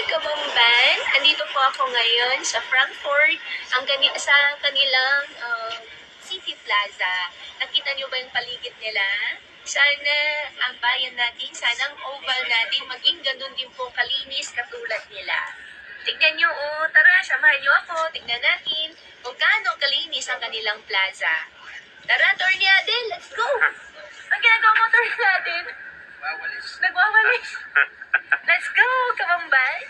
Kabamban, andito po ako ngayon sa Frankfurt, sa kanilang City Plaza. Nakita niyo ba yung paligid nila? Sana ang bayan natin, sana ang oval natin maging ganun din po kalinis katulad nila. Tignan niyo, tara, samahan niyo ako, tignan natin kung gaano kalinis ang kanilang plaza. Tara, Torniade, let's go! Ang ginagawa mo, Torniade? Nagwawalis. Let's go, Kabamban!